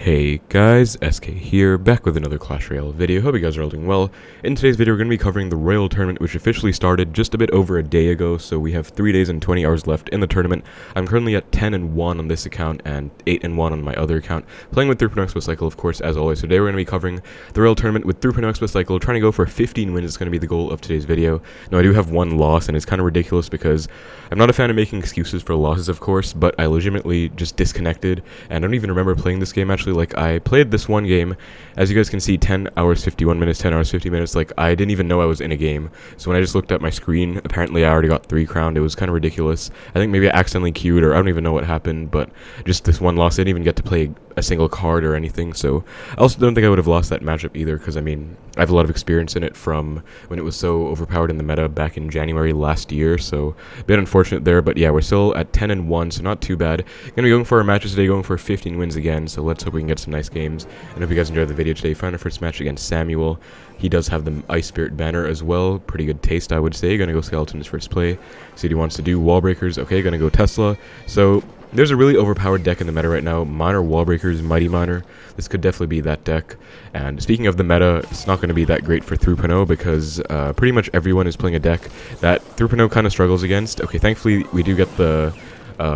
Hey guys, SK here, back with another Clash Royale video. Hope you guys are all doing well. In today's video, we're going to be covering the Royale tournament, which officially started just a bit over a day ago, so we have 3 days and 20 hours left in the tournament. I'm currently at 10-1 on this account and 8-1 on my other account, playing with 3.0 Xbow Cycle, of course, as always. Today we're going to be covering the Royale tournament with 3.0 Xbow Cycle, trying to go for 15 wins is going to be the goal of today's video. Now, I do have one loss, and it's kind of ridiculous because I'm not a fan of making excuses for losses, of course, but I legitimately just disconnected, and I don't even remember playing this game, actually. Like, I played this one game, as you guys can see, 10 hours 51 minutes, 10 hours 50 minutes. Like, I didn't even know I was in a game, so when I just looked at my screen, apparently I already got 3 crowned. It was kind of ridiculous. I think maybe I accidentally queued, or I don't even know what happened, but just this one loss, I didn't even get to play a single card or anything, so I also don't think I would have lost that matchup either, because I mean, I have a lot of experience in it from when it was so overpowered in the meta back in January last year, so a bit unfortunate there. But yeah, we're still at 10-1, so not too bad. Gonna be going for our matches today, going for 15 wins again, so let's hope we can get some nice games. And hope you guys enjoyed the video today. Found our first match against Samuel. He does have the Ice Spirit banner as well. Pretty good taste, I would say. Gonna go Skeleton his first play. See what he wants to do. Wallbreakers. Okay, gonna go Tesla. So there's a really overpowered deck in the meta right now. Miner, Wallbreakers, Mighty Miner. This could definitely be that deck. And speaking of the meta, it's not going to be that great for 3.0 because pretty much everyone is playing a deck that 3.0 kind of struggles against. Okay, thankfully we do get the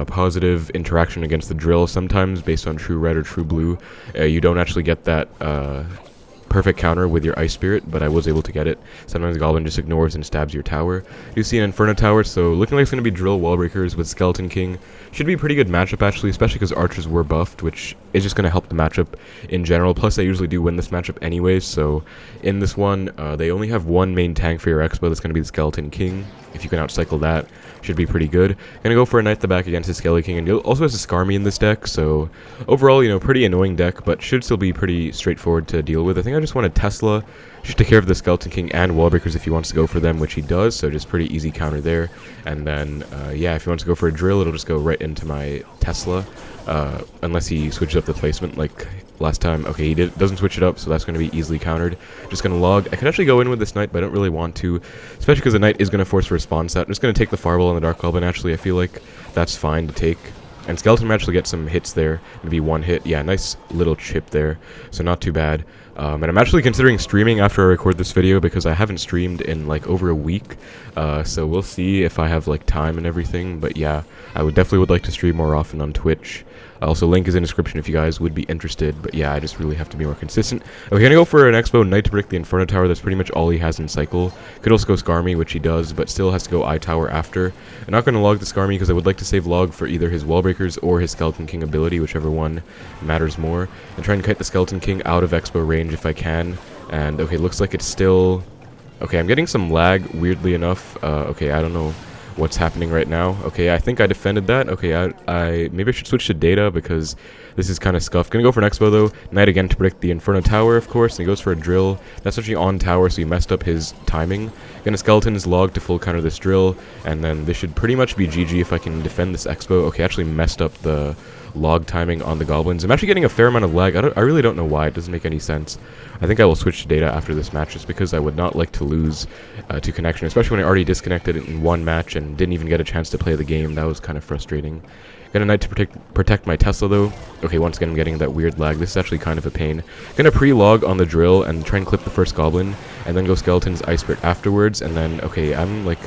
positive interaction against the drill sometimes based on true red or true blue. You don't actually get that perfect counter with your Ice Spirit, but I was able to get it. Sometimes Goblin just ignores and stabs your tower. You see an Inferno tower, so looking like it's going to be Drill Wallbreakers with Skeleton King. Should be a pretty good matchup, actually, especially because Archers were buffed, which is just going to help the matchup in general. Plus, I usually do win this matchup anyways, so in this one, they only have one main tank for your Xbow. That's going to be the Skeleton King. If you can outcycle that, should be pretty good. Gonna go for a Knight at the back against his Skeleton King, and he also has a Skarmy in this deck, so overall, you know, pretty annoying deck, but should still be pretty straightforward to deal with. I think I just want a Tesla, just take care of the Skeleton King and Wallbreakers if he wants to go for them, which he does, so just pretty easy counter there. And then, yeah, if he wants to go for a Drill, it'll just go right into my Tesla, unless he switches up the placement like last time. Okay, he doesn't switch it up, so that's going to be easily countered. Just going to log. I could actually go in with this Knight, but I don't really want to, especially because the Knight is going to force a response set. I'm just going to take the Fireball on the Dark Goblin. Actually, I feel like that's fine to take. And Skeleton might actually get some hits there, maybe one hit. Yeah, nice little chip there, so not too bad. And I'm actually considering streaming after I record this video because I haven't streamed in like over a week, so we'll see if I have like time and everything. But yeah, I definitely would like to stream more often on Twitch. Also, link is in the description if you guys would be interested, but yeah, I just really have to be more consistent. Okay, gonna go for an Xbow Knight to predict the Inferno Tower. That's pretty much all he has in Cycle. Could also go Skarmy, which he does, but still has to go I-Tower after. I'm not gonna log the Skarmy because I would like to save log for either his Wallbreakers or his Skeleton King ability, whichever one matters more. And try and kite the Skeleton King out of Xbow range if I can. And okay, looks like it's still... Okay, I'm getting some lag, weirdly enough. Okay, I don't know what's happening right now. Okay, I think I defended that. Okay, maybe I should switch to data because this is kind of scuffed. Gonna go for an Xbow though. Knight again to predict the Inferno Tower, of course, and he goes for a Drill. That's actually on tower, so he messed up his timing. Gonna Skeleton his log to full counter this Drill, and then this should pretty much be GG if I can defend this Xbow. Okay, actually messed up the log timing on the Goblins. I'm actually getting a fair amount of lag. I really don't know why. It doesn't make any sense. I think I will switch to data after this match just because I would not like to lose to connection, especially when I already disconnected in one match and didn't even get a chance to play the game. That was kind of frustrating. Gonna Knight to protect my Tesla though. Okay, once again I'm getting that weird lag. This is actually kind of a pain. Gonna pre-log on the Drill and try and clip the first Goblin, and then go Skeleton's Ice Spirit afterwards, and then, okay, I'm like,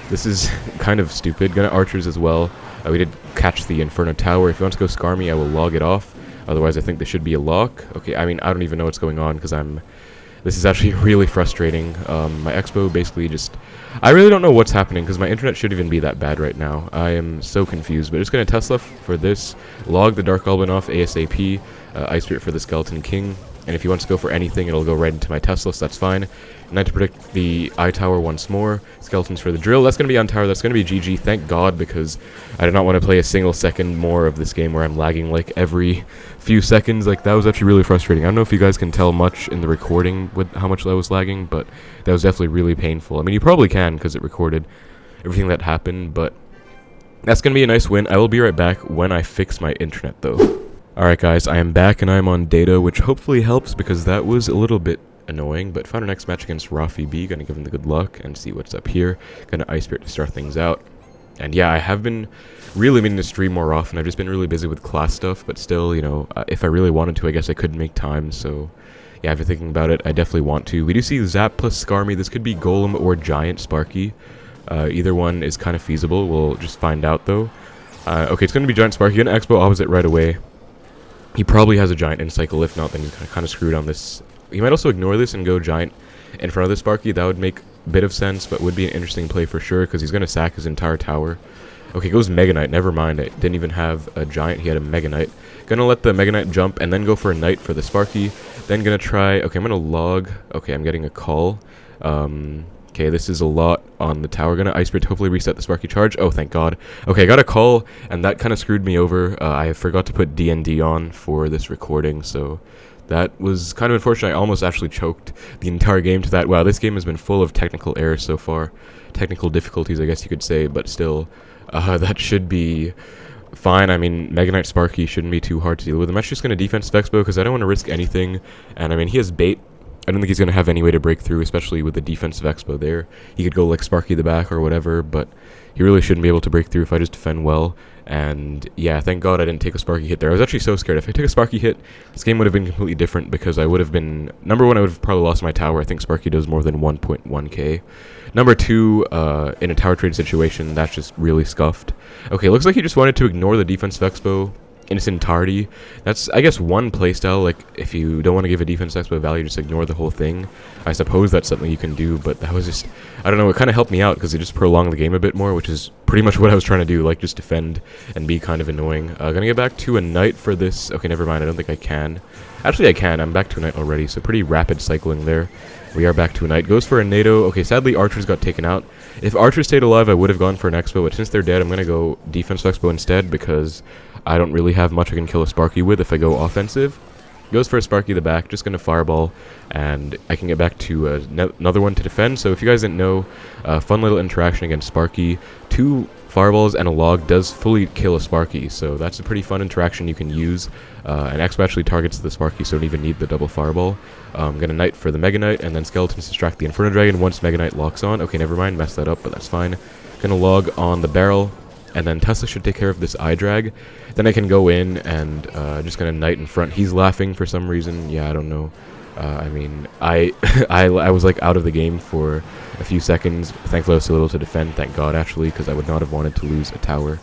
this is kind of stupid. Gonna Archers as well. We did catch the Inferno Tower. If he wants to go Skarmy, I will log it off. Otherwise, I think there should be a lock. Okay, I mean, I don't even know what's going on because this is actually really frustrating. My Xbow basically just... I really don't know what's happening because my internet shouldn't even be that bad right now. I am so confused. But just going to Tesla for this. Log the Dark Goblin off ASAP. Ice Spirit for the Skeleton King. And if he wants to go for anything, it'll go right into my Tesla, so that's fine. Knight to predict the I-Tower once more. Skeletons for the Drill. That's going to be on tower. That's going to be GG. Thank God, because I did not want to play a single second more of this game where I'm lagging like every few seconds. Like, that was actually really frustrating. I don't know if you guys can tell much in the recording with how much I was lagging, but that was definitely really painful. I mean, you probably can because it recorded everything that happened, but that's going to be a nice win. I will be right back when I fix my internet, though. Alright guys, I am back and I am on data, which hopefully helps because that was a little bit annoying, but found our next match against Rafi B. Gonna give him the good luck and see what's up here. Gonna Ice Spirit to start things out. And yeah, I have been really meaning to stream more often. I've just been really busy with class stuff, but still, you know, if I really wanted to, I guess I could make time, so yeah, after thinking about it, I definitely want to. We do see Zap plus Skarmy. This could be Golem or Giant Sparky. Either one is kind of feasible. We'll just find out, though. Okay, it's going to be Giant Sparky. Going to Xbow opposite right away. He probably has a Giant in cycle. If not, then he's kind of screwed on this. He might also ignore this and go Giant in front of the Sparky. That would make a bit of sense, but would be an interesting play for sure, because he's going to sack his entire tower. Okay, goes Mega Knight. Never mind. I didn't even have a Giant. He had a Mega Knight. Gonna let the Mega Knight jump and then go for a Knight for the Sparky. Then gonna try... Okay, I'm gonna log... Okay, I'm getting a call. Okay, this is a lot on the tower. Gonna Ice Spear to hopefully reset the Sparky charge. Oh, thank God. Okay, I got a call, and that kind of screwed me over. I forgot to put D&D on for this recording, so that was kind of unfortunate. I almost actually choked the entire game to that. Wow, this game has been full of technical errors so far. Technical difficulties, I guess you could say, but still, that should be fine. I mean, Mega Knight Sparky shouldn't be too hard to deal with. I'm actually just going to defensive Xbow because I don't want to risk anything. And I mean, he has bait. I don't think he's going to have any way to break through, especially with the defensive Xbow there. He could go like Sparky the back or whatever, but he really shouldn't be able to break through if I just defend well. And yeah, thank God I didn't take a Sparky hit there. I was actually so scared. If I took a Sparky hit, this game would have been completely different, because I would have been... Number one, I would have probably lost my tower. I think Sparky does more than 1.1k. Number two, in a tower trade situation, that's just really scuffed. Okay, looks like he just wanted to ignore the defensive Xbow in its entirety. That's, I guess, one playstyle. Like, if you don't want to give a defense Xbow value, just ignore the whole thing. I suppose that's something you can do, but that was just... I don't know, it kind of helped me out, because it just prolonged the game a bit more, which is pretty much what I was trying to do, like, just defend and be kind of annoying. Gonna get back to a Knight for this... Okay, never mind, I don't think I can. Actually, I can. I'm back to a Knight already, so pretty rapid cycling there. We are back to a Knight. Goes for a NATO. Okay, sadly, Archers got taken out. If Archers stayed alive, I would have gone for an Xbow, but since they're dead, I'm going to go defensive Xbow instead, because I don't really have much I can kill a Sparky with if I go offensive. Goes for a Sparky the back, just going to fireball, and I can get back to another one to defend. So if you guys didn't know, fun little interaction against Sparky. 2 fireballs and a log does fully kill a Sparky, so that's a pretty fun interaction you can use. And Xbow actually targets the Sparky, so don't even need the double fireball. I'm going to Knight for the Mega Knight, and then Skeletons distract the Inferno Dragon once Mega Knight locks on. Okay, never mind, messed that up, but that's fine. Going to log on the barrel, and then Tesla should take care of this eye drag. Then I can go in and just going to Knight in front. He's laughing for some reason. Yeah, I don't know. I mean, I was like out of the game for a few seconds. Thankfully I was so little to defend, thank God actually, because I would not have wanted to lose a tower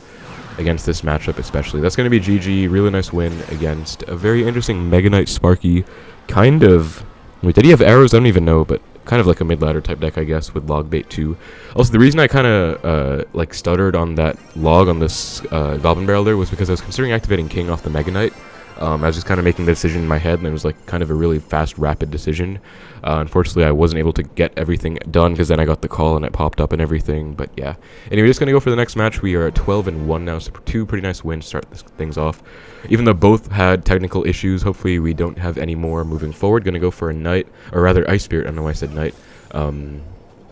against this matchup especially. That's going to be GG. Really nice win against a very interesting Mega Knight Sparky. Kind of... Wait, did he have arrows? I don't even know, but kind of like a mid-ladder type deck, I guess, with log bait too. Also, the reason I kind of like stuttered on that log on this Goblin barrel there was because I was considering activating King off the Mega Knight. I was just kind of making the decision in my head, and it was like kind of a really fast, rapid decision. Unfortunately, I wasn't able to get everything done, because then I got the call and it popped up and everything, but yeah. Anyway, just going to go for the next match. We are at 12-1 now, so 2 pretty nice wins to start things off. Even though both had technical issues, hopefully we don't have any more moving forward. Going to go for a Knight, or rather Ice Spirit. I don't know why I said Knight.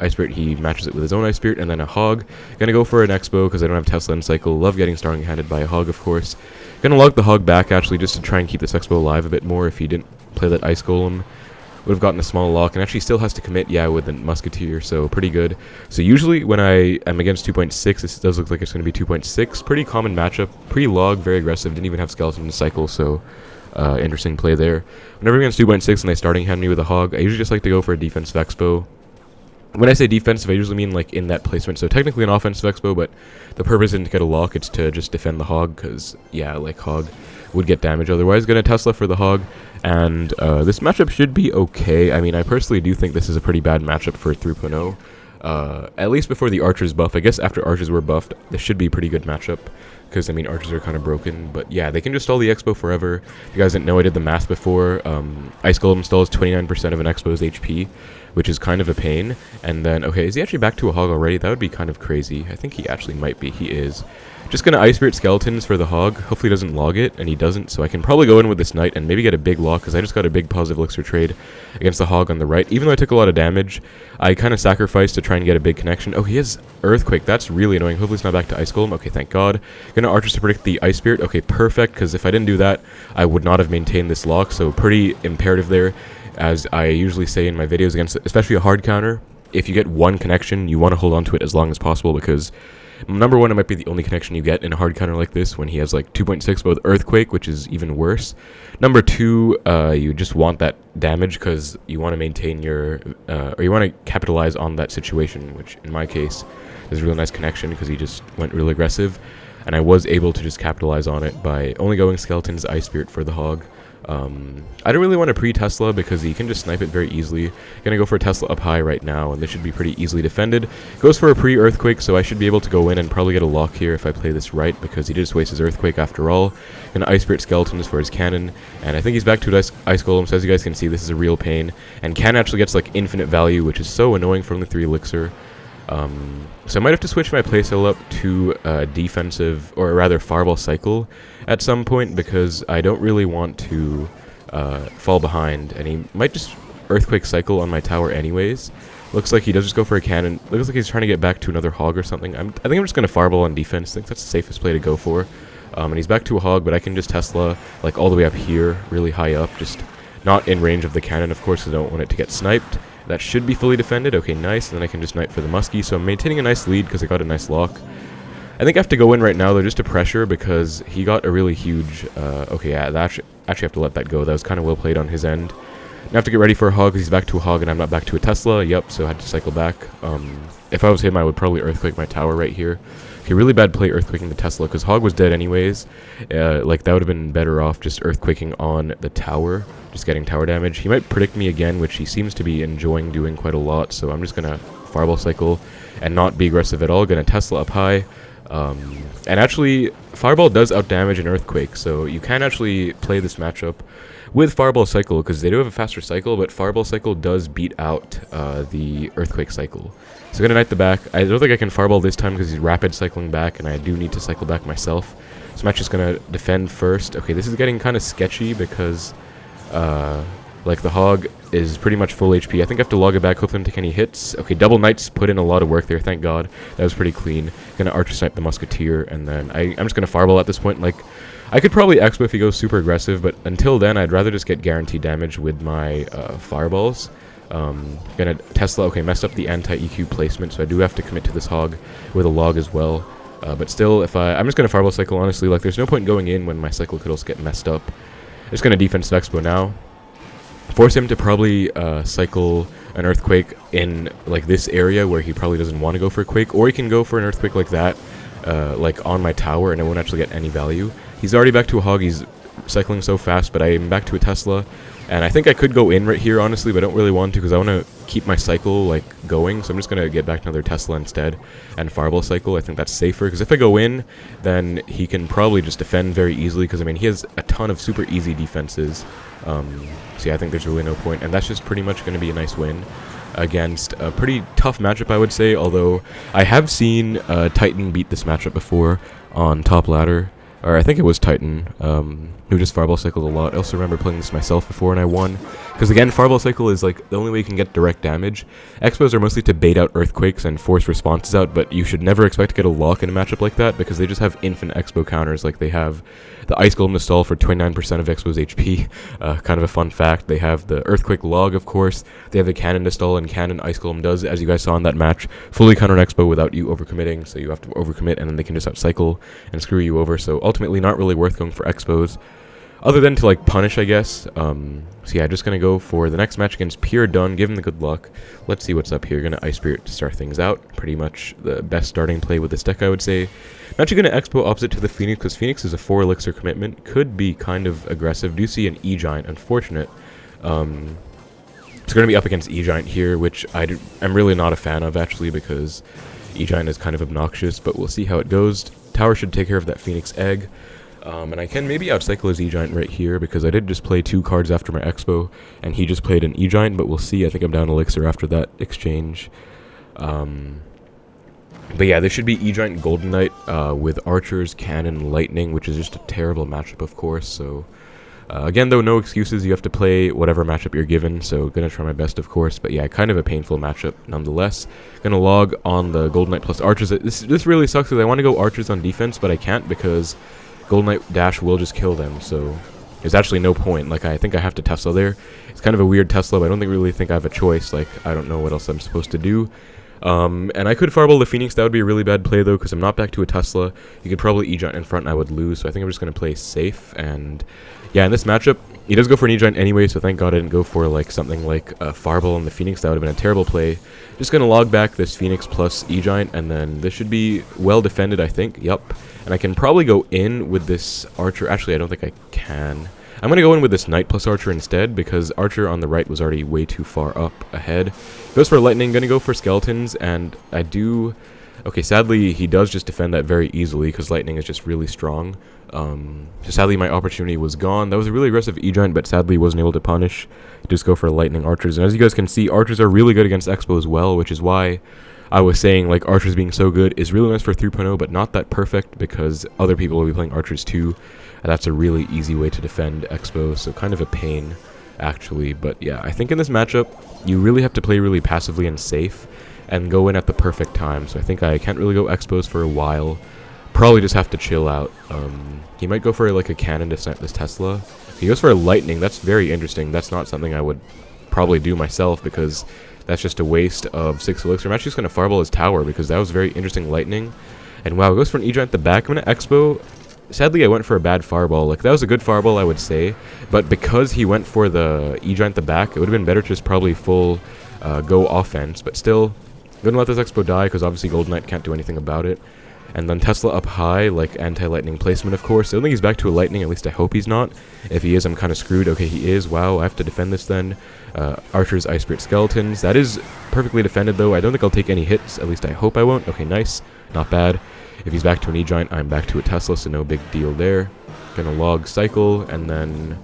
Ice Spirit, he matches it with his own Ice Spirit, and then a Hog. Gonna go for an Xbow, because I don't have Tesla in cycle. Love getting strong-handed by a Hog, of course. Gonna log the Hog back, actually, just to try and keep this Xbow alive a bit more. If he didn't play that Ice Golem, would have gotten a small lock, and actually still has to commit, yeah, with the Musketeer, so pretty good. So usually when I am against 2.6, this does look like it's going to be 2.6. Pretty common matchup, pretty log, very aggressive, didn't even have Skeleton in cycle, so interesting play there. Whenever I'm against 2.6 and they starting hand me with a Hog, I usually just like to go for a defensive Xbow. When I say defensive, I usually mean like in that placement, so technically an offensive Xbow, but the purpose isn't to get a lock, it's to just defend the Hog, because, yeah, like Hog would get damage otherwise. Gonna Tesla for the Hog, and this matchup should be okay. I mean, I personally do think this is a pretty bad matchup for 3.0. At least before the Archers buff. I guess after Archers were buffed, this should be a pretty good matchup, because, I mean, Archers are kind of broken. But yeah, they can just stall the Xbow forever. If you guys didn't know, I did the math before. Ice Golem stalls 29% of an Xbow's HP, which is kind of a pain. And then, okay, is he actually back to a Hog already? That would be kind of crazy. I think he actually might be. He is. Just gonna Ice Spirit Skeletons for the Hog. Hopefully he doesn't log it, and he doesn't, so I can probably go in with this Knight and maybe get a big lock, because I just got a big positive elixir trade against the Hog on the right. Even though I took a lot of damage, I kind of sacrificed to try and get a big connection. Oh, he has Earthquake. That's really annoying. Hopefully it's not back to Ice Golem. Okay, thank God. Gonna Archers to predict the Ice Spirit. Okay, perfect, because if I didn't do that, I would not have maintained this lock, so pretty imperative there. As I usually say in my videos against, especially a hard counter, if you get one connection, you want to hold on to it as long as possible, because Number one, it might be the only connection you get in a hard counter like this when he has like 2.6 Xbow with Earthquake, which is even worse. Number two, you just want that damage because you want to maintain your, or you want to capitalize on that situation, which in my case is a really nice connection because he just went really aggressive. And I was able to just capitalize on it by only going Skeletons, Ice Spirit for the Hog. I don't really want to pre-Tesla because he can just snipe it very easily. Gonna go for a Tesla up high right now, and this should be pretty easily defended. Goes for a pre-Earthquake, so I should be able to go in and probably get a lock here if I play this right, because he just wastes his Earthquake after all. Gonna Ice Spirit Skeletons for his Cannon, and I think he's back to Ice Golem, so as you guys can see, this is a real pain. And Cannon actually gets like infinite value, which is so annoying from the 3 Elixir. So I might have to switch my playstyle up to defensive, or rather Fireball Cycle at some point, because I don't really want to fall behind, and he might just Earthquake Cycle on my tower anyways. Looks like he does just go for a cannon. Looks like he's trying to get back to another Hog or something. I think I'm just going to Fireball on defense. I think that's the safest play to go for. And he's back to a Hog, but I can just Tesla like all the way up here, really high up, just not in range of the cannon, of course, because I don't want it to get sniped. That should be fully defended. Okay, nice. And then I can just snipe for the Muskie. So I'm maintaining a nice lead because I got a nice lock. I think I have to go in right now, though, just to pressure, because he got a really huge... okay, yeah, actually have to let that go. That was kind of well played on his end. Now I have to get ready for a Hog because he's back to a Hog and I'm not back to a Tesla. Yep, so I had to cycle back. If I was him, I would probably Earthquake my tower right here. Okay, really bad play Earthquaking the Tesla because Hog was dead anyways. Like, that would have been better off just Earthquaking on the tower, just getting tower damage. He might predict me again, which he seems to be enjoying doing quite a lot, so I'm just going to Fireball Cycle and not be aggressive at all. Going to Tesla up high. And actually, Fireball does outdamage an Earthquake, so you can actually play this matchup with Fireball Cycle, because they do have a faster cycle, but Fireball Cycle does beat out the Earthquake Cycle. So I'm going to Knight the back. I don't think I can Fireball this time because he's rapid cycling back, and I do need to cycle back myself. So I'm actually just going to defend first. Okay, this is getting kind of sketchy because, like, the Hog is pretty much full HP. I think I have to log it back, hopefully take any hits. Okay, double Knights put in a lot of work there, thank God. That was pretty clean. Gonna Archer Snipe the Musketeer, and then I'm just gonna Fireball at this point. Like, I could probably Xbow if he goes super aggressive, but until then, I'd rather just get guaranteed damage with my Fireballs. Gonna Tesla, okay, messed up the anti-EQ placement, so I do have to commit to this Hog with a log as well. But still, if I'm just gonna Fireball Cycle, honestly. Like, there's no point going in when my cycle could also get messed up. Just gonna defensive Xbow now. Force him to probably cycle an Earthquake in like this area where he probably doesn't want to go for a Quake, or he can go for an Earthquake like that, like on my tower, and it won't actually get any value. He's already back to a Hog. He's cycling so fast, but I'm back to a Tesla, and I think I could go in right here, honestly, but I don't really want to because I want to keep my cycle like going. So I'm just gonna get back to another Tesla instead and Fireball Cycle. I think that's safer because if I go in, then he can probably just defend very easily because I mean he has a ton of super easy defenses. So yeah, I think there's really no point, and that's just pretty much going to be a nice win against a pretty tough matchup, I would say, although I have seen Titan beat this matchup before on top ladder, or I think it was Titan, who just Fireball Cycled a lot. I also remember playing this myself before and I won, because again, Fireball Cycle is like the only way you can get direct damage. Xbows are mostly to bait out Earthquakes and force responses out, but you should never expect to get a lock in a matchup like that, because they just have infinite Xbow counters. Like, they have the Ice Golem to stall for 29% of Xbow's HP, kind of a fun fact. They have the Earthquake log, of course. They have the Cannon to stall, and Cannon Ice Golem does, as you guys saw in that match, fully counter an Xbow without you overcommitting, so you have to overcommit, and then they can just outcycle and screw you over. So ultimately, not really worth going for Xbows, other than to like punish, I guess. So yeah, just gonna go for the next match against Pure Dun. Give him the good luck. Let's see what's up here. Gonna Ice Spirit to start things out. Pretty much the best starting play with this deck, I would say. I'm actually gonna Expo opposite to the Phoenix, because Phoenix is a 4 elixir commitment. Could be kind of aggressive. Do see an E-Giant, unfortunate. It's gonna be up against E-Giant here, which I'm really not a fan of, actually, because E-Giant is kind of obnoxious, but we'll see how it goes. Tower should take care of that Phoenix egg. And I can maybe outcycle his E-Giant right here, because I did just play 2 cards after my Expo, and he just played an E-Giant, but we'll see. I think I'm down Elixir after that exchange. But yeah, this should be E-Giant Golden Knight with Archers, Cannon, Lightning, which is just a terrible matchup, of course. So again, though, no excuses. You have to play whatever matchup you're given, so gonna try my best, of course. But yeah, kind of a painful matchup nonetheless. Gonna log on the Golden Knight plus Archers. This really sucks because I want to go Archers on defense, but I can't because Golden Knight dash will just kill them, so there's actually no point. Like, I think I have to Tesla there. It's kind of a weird Tesla, but I don't really think I have a choice. Like, I don't know what else I'm supposed to do. And I could Fireball the Phoenix. That would be a really bad play, though, because I'm not back to a Tesla. You could probably E-Giant in front and I would lose, so I think I'm just going to play safe. And yeah, in this matchup, he does go for an E-Giant anyway, so thank God I didn't go for like something like a Fireball on the Phoenix. That would have been a terrible play. Just going to log back this Phoenix plus E-Giant, and then this should be well defended, I think. Yup. And I can probably go in with this Archer. Actually, I don't think I can. I'm going to go in with this Knight plus Archer instead, because Archer on the right was already way too far up ahead. Goes for Lightning, going to go for Skeletons, and I do... Okay, sadly, he does just defend that very easily, because Lightning is just really strong. So sadly, my opportunity was gone. That was a really aggressive E-Giant, but sadly wasn't able to punish. Just go for Lightning Archers. And as you guys can see, Archers are really good against Xbow as well, which is why I was saying, like, Archers being so good is really nice for 3.0, but not that perfect, because other people will be playing Archers too. And that's a really easy way to defend Xbow, so kind of a pain, actually. But yeah, I think in this matchup, you really have to play really passively and safe, and go in at the perfect time. So I think I can't really go Xbows for a while. Probably just have to chill out. He might go for like a cannon to snipe this Tesla. He goes for a lightning. That's very interesting. That's not something I would probably do myself, because that's just a waste of 6 elixir. I'm actually just going to Fireball his tower, because that was very interesting lightning. And wow, it goes for an E-Giant at the back. I'm going to Xbow. Sadly, I went for a bad Fireball. Like, that was a good Fireball, I would say. But because he went for the E-Giant at the back, it would have been better to just probably full go offense. But still, gonna let this Xbow die, because obviously Golden Knight can't do anything about it. And then Tesla up high, like anti-lightning placement, of course. I don't think he's back to a lightning, at least I hope he's not. If he is, I'm kind of screwed. Okay, he is. Wow, I have to defend this then. Archers, Ice Spirit, Skeletons. That is perfectly defended, though. I don't think I'll take any hits. At least I hope I won't. Okay, nice. Not bad. If he's back to an E-Giant, I'm back to a Tesla, so no big deal there. Gonna log Cycle, and then,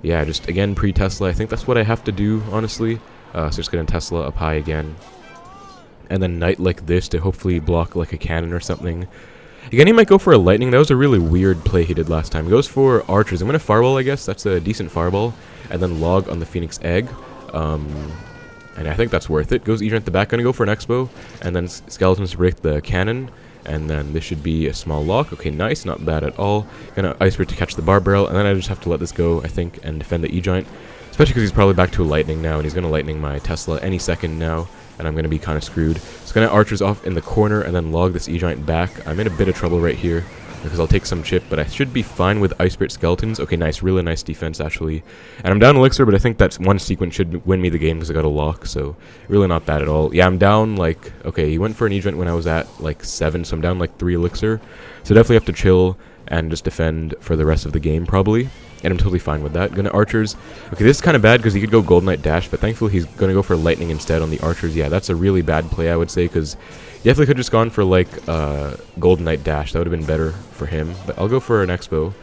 yeah, just, again, pre-Tesla. I think that's what I have to do, honestly. So just gonna Tesla up high again. And then Knight like this to hopefully block like a cannon or something. Again, he might go for a lightning. That was a really weird play he did last time. He goes for Archers. I'm going to Fireball, I guess. That's a decent Fireball. And then log on the Phoenix Egg. And I think that's worth it. Goes E-Giant at the back. Going to go for an Xbow. And then Skeletons to break the cannon. And then this should be a small lock. Okay, nice. Not bad at all. Gonna Ice Spirit to catch the Bar Barrel. And then I just have to let this go, I think, and defend the E-Giant. Especially because he's probably back to a lightning now. And he's going to lightning my Tesla any second now. And I'm going to be kind of screwed. So going to Archers off in the corner and then log this E-Giant back. I'm in a bit of trouble right here, because I'll take some chip, but I should be fine with Ice Spirit Skeletons. Okay, nice. Really nice defense, actually. And I'm down Elixir, but I think that one sequence should win me the game, because I got a lock, so really not bad at all. Yeah, I'm down, like, okay, he went for an E-Giant when I was at, like, 7, so I'm down, like, 3 Elixir. So definitely have to chill and just defend for the rest of the game, probably. And I'm totally fine with that. Gonna Archers. Okay, this is kind of bad, because he could go Golden Knight Dash, but thankfully he's gonna go for Lightning instead on the Archers. Yeah, that's a really bad play, I would say, because he definitely could have just gone for, like, Golden Knight Dash. That would have been better for him. But I'll go for an Xbow.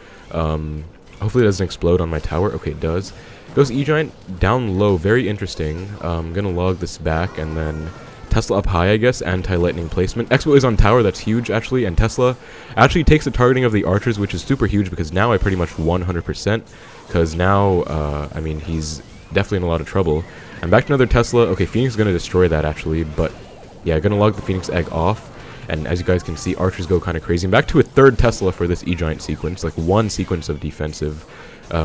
Hopefully it doesn't explode on my tower. Okay, it does. Goes E-Giant down low. Very interesting. Gonna log this back, and then Tesla up high, I guess. Anti-lightning placement. Xbow is on tower. That's huge, actually. And Tesla actually takes the targeting of the Archers, which is super huge, because now I pretty much 100%. Because now, I mean, he's definitely in a lot of trouble. I'm back to another Tesla. Okay, Phoenix is going to destroy that, actually. But, yeah, going to log the Phoenix Egg off. And as you guys can see, Archers go kind of crazy. I'm back to a third Tesla for this E-Giant sequence. Like, one sequence of defensive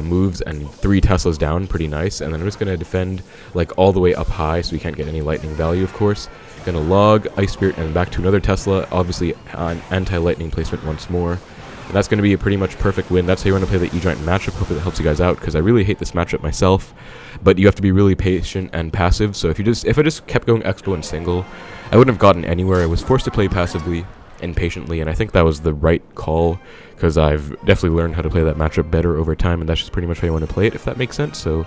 moves and 3 Teslas down. Pretty nice. And then I'm just going to defend, like, all the way up high, so we can't get any lightning value, of course. Going to log Ice Spirit and back to another Tesla. Obviously, an anti-lightning placement once more. And that's going to be a pretty much perfect win. That's how you want to play the E-Giant matchup. Hopefully that helps you guys out, because I really hate this matchup myself. But you have to be really patient and passive. So if I just kept going Xbow and single, I wouldn't have gotten anywhere. I was forced to play passively and patiently, and I think that was the right call, because I've definitely learned how to play that matchup better over time, and that's just pretty much how you want to play it, if that makes sense. So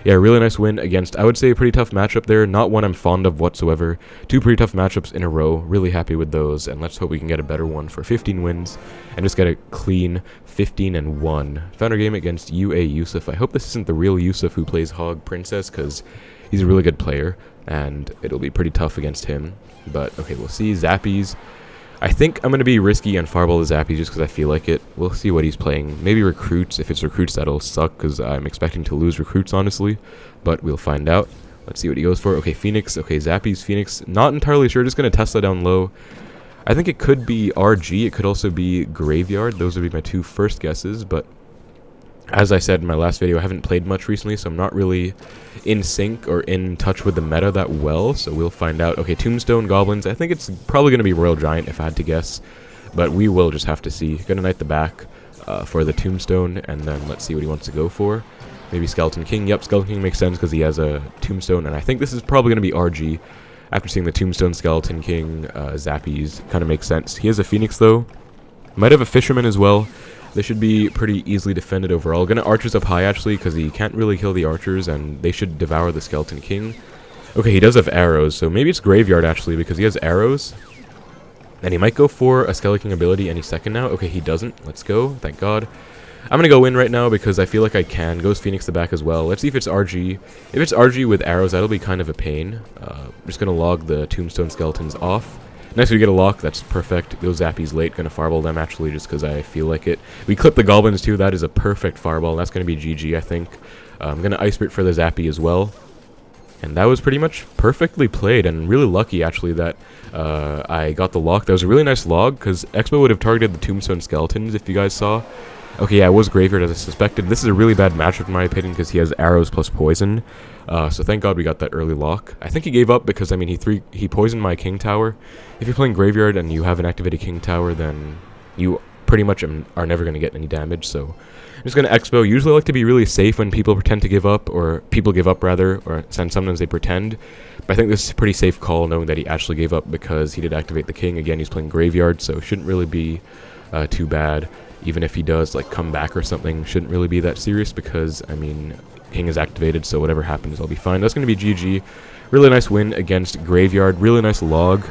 yeah, really nice win against, I would say, a pretty tough matchup there. Not one I'm fond of whatsoever. 2 pretty tough matchups in a row. Really happy with those, and let's hope we can get a better one for 15 wins and just get a clean 15-1. Found our game against UA Yusuf. I hope this isn't the real Yusuf who plays Hog Princess, because he's a really good player, and it'll be pretty tough against him. But, okay, we'll see. Zappies. I think I'm going to be risky and Fireball the Zappies just because I feel like it. We'll see what he's playing. Maybe Recruits. If it's Recruits, that'll suck, because I'm expecting to lose Recruits, honestly. But we'll find out. Let's see what he goes for. Okay, Phoenix. Okay, Zappies, Phoenix. Not entirely sure. Just going to Tesla down low. I think it could be RG. It could also be Graveyard. Those would be my 2 first guesses, but As I said in my last video, I haven't played much recently, so I'm not really in sync or in touch with the meta that well, so we'll find out. Okay, Tombstone, Goblins. I think it's probably going to be Royal Giant if I had to guess, but we will just have to see. Gonna Knight the back for the Tombstone, and then let's see what he wants to go for. Maybe Skeleton King. Yep, Skeleton King makes sense because he has a Tombstone, and I think this is probably going to be RG. After seeing the Tombstone, Skeleton King, Zappies, kind of makes sense. He has a Phoenix, though. Might have a Fisherman as well. They should be pretty easily defended overall. Gonna Archers up high, actually, because he can't really kill the Archers, and they should devour the Skeleton King. Okay, he does have arrows, so maybe it's Graveyard, actually, because he has arrows. And he might go for a Skeleton King ability any second now. Okay, he doesn't. Let's go. Thank God. I'm going to go in right now because I feel like I can. Goes Phoenix the back as well. Let's see if it's RG. If it's RG with arrows, that'll be kind of a pain. I'm just going to log the Tombstone Skeletons off. Next we get a lock. That's perfect. Those Zappies late. Going to fireball them actually just because I feel like it. We clip the Goblins too. That is a perfect fireball. That's going to be GG, I think. I'm going to Ice Spirit for the Zappy as well. And that was pretty much perfectly played, and really lucky, actually, that I got the lock. That was a really nice log, because Xbow would have targeted the Tombstone Skeletons, if you guys saw. Okay, yeah, it was Graveyard, as I suspected. This is a really bad matchup, in my opinion, because he has arrows plus poison. So thank God we got that early lock. I think he gave up because, I mean, he poisoned my King Tower. If you're playing Graveyard and you have an activated King Tower, then you pretty much are never going to get any damage, so I'm just going to Xbow. Usually I like to be really safe when people pretend to give up, or people give up rather, or sometimes they pretend. But I think this is a pretty safe call knowing that he actually gave up because he did activate the King. Again, he's playing Graveyard, so it shouldn't really be too bad. Even if he does like come back or something, shouldn't really be that serious because, I mean, King is activated, so whatever happens, I'll be fine. That's going to be GG. Really nice win against Graveyard. Really nice log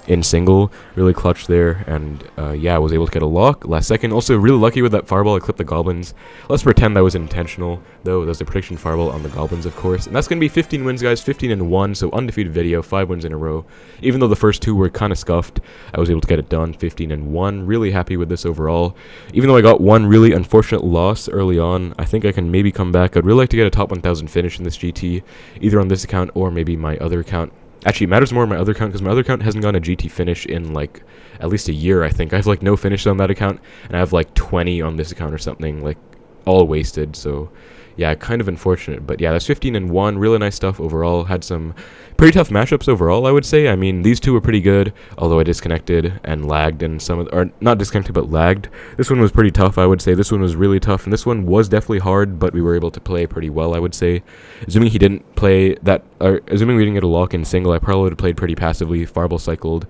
in single. Really clutch there. And yeah, I was able to get a lock last second. Also, really lucky with that fireball. I clipped the Goblins. Let's pretend that was intentional, though. That was a prediction fireball on the Goblins, of course. And that's going to be 15 wins, guys. 15-1, so undefeated video. 5 wins in a row. Even though the first 2 were kind of scuffed, I was able to get it done. 15-1. Really happy with this overall. Even though I got one really unfortunate loss early on, I think I can maybe come back. I'd really like to get a top 1000 finish in this GT, either on this account or maybe my other account. Actually, it matters more on my other account because my other account hasn't gone a GT finish in like at least a year, I think. I have like no finishes on that account, and I have like 20 on this account or something, like all wasted. So yeah, kind of unfortunate. But yeah, that's 15-1. Really nice stuff overall. Had some pretty tough matchups overall, I would say. I mean, these two were pretty good, although I disconnected and lagged in some of, or not disconnected, but lagged. This one was pretty tough, I would say. This one was really tough, and this one was definitely hard, but we were able to play pretty well, I would say. Assuming he didn't play that, or assuming we didn't get a lock in single, I probably would have played pretty passively, fireball cycled,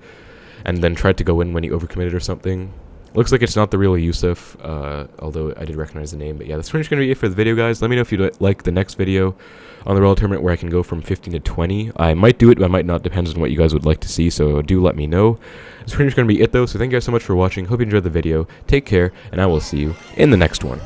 and then tried to go in when he overcommitted or something. Looks like it's not the real Yusuf, although I did recognize the name. But yeah, that's pretty much going to be it for the video, guys. Let me know if you'd like the next video on the Royale Tournament where I can go from 15 to 20. I might do it, but I might not. Depends on what you guys would like to see, so do let me know. That's pretty much going to be it, though. So thank you guys so much for watching. Hope you enjoyed the video. Take care, and I will see you in the next one.